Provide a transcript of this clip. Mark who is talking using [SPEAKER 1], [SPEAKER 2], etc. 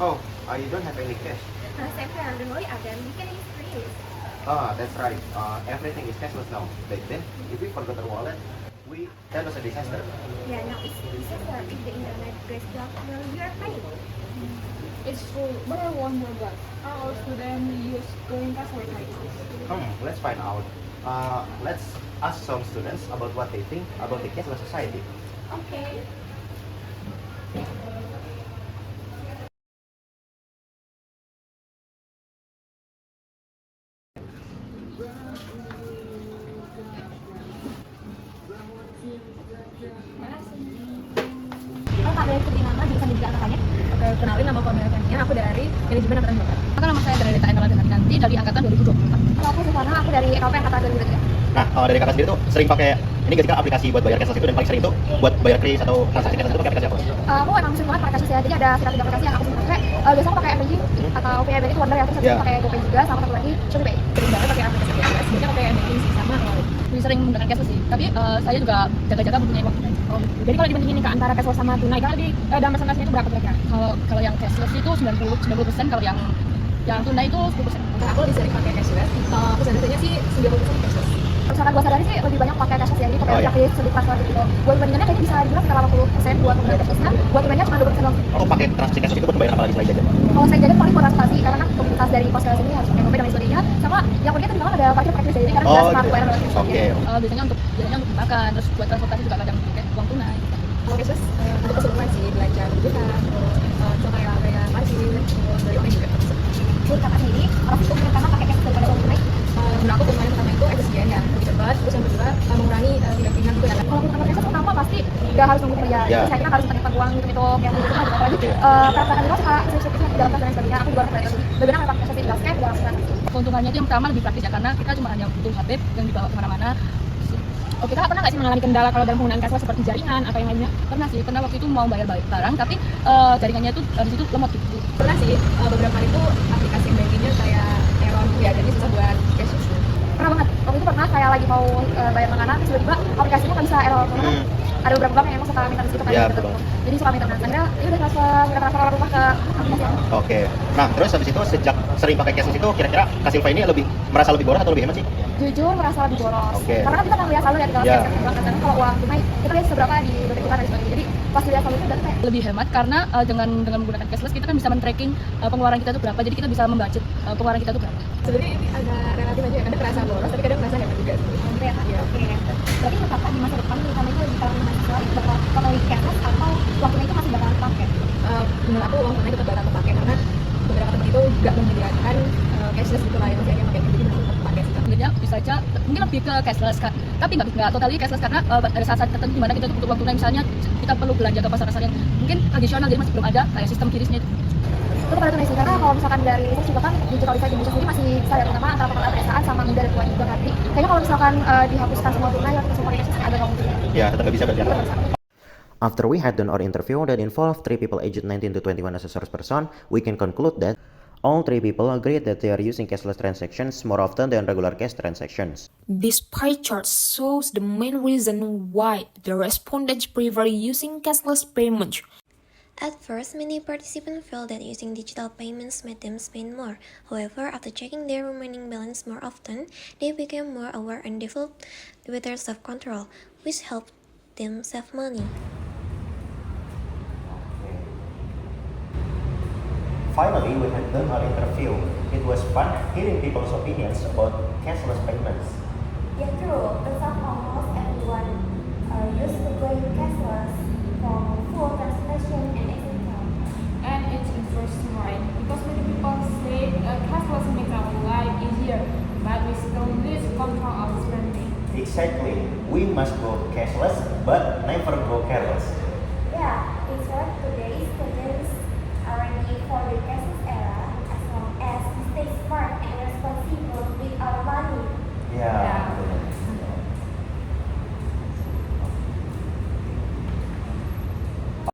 [SPEAKER 1] So, you don't have any cash?
[SPEAKER 2] Same here, don't worry, Adam. We can increase.
[SPEAKER 1] That's right. Everything is cashless now. Back then, if we forgot our wallet, that was a disaster.
[SPEAKER 2] Yeah, now it's disaster if the internet goes down while we are paying.
[SPEAKER 3] It's true, but I wonder that our students use going password like this.
[SPEAKER 1] Let's find out. Let's ask some students about what they think about the cashless society.
[SPEAKER 2] Okay. Kalau Kak boleh sebutin nama, bisa juga angkatannya?
[SPEAKER 3] Oke, kenalin nama Pak Melvania, aku dari manajemen angkatan 2024.
[SPEAKER 4] Maka nama saya dari Data Analysis nanti dari angkatan 2024.
[SPEAKER 2] Kalau aku Sukarna, aku dari LP angkatan 2023.
[SPEAKER 1] Nah, dari kakak sendiri tuh sering pakai ini gak sih kak aplikasi buat bayar cashless itu, dan paling sering tuh buat bayar kris atau transaksi cashless itu pakai aplikasi apa?
[SPEAKER 2] Aku emang sering banget pakai kasus ya, jadi ada sekitar 3 aplikasi yang aku sering pakai. Biasanya aku pakai MBG atau PayBank itu Wonder ya, terus
[SPEAKER 1] Yeah.
[SPEAKER 2] pakai GoPay juga, sama satu lagi Shopee.
[SPEAKER 3] Sering banget pakai aplikasi cashless, biasanya pakai banking sih sama.
[SPEAKER 4] Lebih sering menggunakan cashless sih, tapi saya juga jaga-jaga mempunyai waktu.
[SPEAKER 3] Oh, jadi kalau dibandingin nih Kak antara cashless sama tunai, kan lebih dalam persentasenya itu berapa kira-kira?
[SPEAKER 4] Kalau yang cashless itu 90%, kalau yang tunai itu 10%.
[SPEAKER 3] Aku lebih sering pakai cashless, persentasenya sih 90% cashless.
[SPEAKER 2] Misalkan gue sadari sih lebih banyak pakai cashless ya, jadi pakai
[SPEAKER 1] Oh, iya.
[SPEAKER 2] aplikasi sedikit password gitu. Buat perbandingannya kayaknya bisa dibilang sekitar 80% buat penggunaan cashlessnya, buat tunainya cuma 20% doang.
[SPEAKER 1] Oh, pakai transaksi cashless itu buat membayar apa lagi selain jajan?
[SPEAKER 2] Kalau saya jajan paling buat transaksi, karena kan komunitas dari kos ke sini harus pakai GoPay dan lain sebagainya. Sama yang kedua tadi bilang ada parkir pakai kris, jadi karena
[SPEAKER 1] Oh,
[SPEAKER 2] sudah smart
[SPEAKER 1] gitu.
[SPEAKER 2] bayar lewat kris.
[SPEAKER 1] Oke.
[SPEAKER 4] Biasanya untuk makan, terus buat transportasi juga kadang pakai uang tunai.
[SPEAKER 3] Kalau cashless, untuk keseluruhan sih, belanja berjuta, contoh kayak parkir, dari online juga.
[SPEAKER 2] Menurut kakak sendiri, apa sih keuntungan karena pakai cash daripada uang tunai?
[SPEAKER 3] Menurut aku keuntungan pertama itu efisien ya, lebih cepat, terus yang kedua mengurangi tidak pilihan itu ya.
[SPEAKER 2] Kalau keuntungan cash pertama pasti nggak harus nunggu kerja.
[SPEAKER 1] Ya.
[SPEAKER 2] Jadi saya harus pakai uang gitu kayak gitu kan apalagi perasaan juga suka sering-sering dalam tas dan sebagainya. Aku juga harus itu. Lebih enak pakai cash di basket dalam transaksi.
[SPEAKER 4] Keuntungannya itu yang pertama lebih praktis ya, karena kita cuma hanya butuh HP yang dibawa kemana-mana.
[SPEAKER 3] Oh, kita pernah nggak sih mengalami kendala kalau dalam penggunaan cashless seperti jaringan atau yang lainnya?
[SPEAKER 4] Pernah sih, pernah waktu itu mau bayar barang, tapi jaringannya itu di situ lemot gitu.
[SPEAKER 3] Pernah sih, beberapa kali itu aplikasi bankingnya kayak error ya, jadi susah buat cashless.
[SPEAKER 2] Pernah banget. Waktu itu pernah saya lagi mau bayar makanan, terus tiba-tiba aplikasinya nggak bisa error. Karena ada beberapa bank yang emang suka minta di situ kan.
[SPEAKER 1] Ya,
[SPEAKER 2] gitu.
[SPEAKER 1] betul.
[SPEAKER 2] Jadi suka minta akhirnya ya udah transfer rumah ke aplikasi yang
[SPEAKER 1] Oke. Nah, terus habis itu sejak sering pakai cashless itu kira-kira Kak Silva ini merasa lebih boros atau lebih hemat sih?
[SPEAKER 2] jujur merasa lebih boros.
[SPEAKER 1] Oke.
[SPEAKER 2] Karena kan kita kan lihat selalu ya di dalam
[SPEAKER 1] Ya.
[SPEAKER 2] cash kan. Karena kalau uang tunai kita lihat seberapa di dompet kita dan sebagainya. Jadi pas dilihat selalu itu udah kayak
[SPEAKER 4] Lebih hemat karena dengan menggunakan cashless kita kan bisa men-tracking pengeluaran kita itu berapa, jadi kita bisa membudget pengeluaran kita itu berapa.
[SPEAKER 3] Sebenarnya ini agak relatif aja, kadang terasa boros, tapi kadang merasa hemat juga.
[SPEAKER 2] ya. Oke. Berarti menurut kakak di masa depan misalnya itu lebih kalau mahasiswa itu bakal pakai cashless atau uang tunai itu masih bakal pakai?
[SPEAKER 3] Menurut aku uang tunai tetap bakal terpakai karena beberapa teman itu juga menyediakan cashless gitu lah yang masih ada yang pakai, jadi masih tetap pakai sih.
[SPEAKER 4] Sebenarnya bisa aja mungkin lebih ke cashless kan, tapi nggak totally cashless karena ada saat-saat tertentu di mana kita butuh uang tunai, misalnya kita perlu belanja ke pasar-pasar yang mungkin tradisional, jadi masih belum ada kayak sistem kirisnya itu.
[SPEAKER 2] Itu pada tunai sih, karena kalau misalkan dari riset juga kan digital design di Indonesia sendiri masih sadar utama antara pengelola pedesaan sama muda dan tua juga kan. Jadi kayaknya kalau misalkan dihapuskan semua tunai atau semua pakai cashless agak nggak mungkin.
[SPEAKER 1] Ya, tetap nggak bisa berarti.
[SPEAKER 5] After we had done our interview that involved 3 people aged 19 to 21 as a source person, we can conclude that all 3 people agreed that they are using cashless transactions more often than regular cash transactions.
[SPEAKER 6] This pie chart shows the main reason why the respondents prefer using cashless payment.
[SPEAKER 7] At first, many participants felt that using digital payments made them spend more. However, after checking their remaining balance more often, they became more aware and developed better self-control, which helped them save money.
[SPEAKER 1] Finally, we had done our interview. It was fun hearing people's opinions about cashless payments.
[SPEAKER 2] Yeah, true. Turns out almost everyone used to pay cashless for full transaction and etc.
[SPEAKER 3] And it's interesting, right? Because many people say cashless makes our life easier, but we still need to control our spending.
[SPEAKER 1] Exactly. We must go cashless, but never go careless.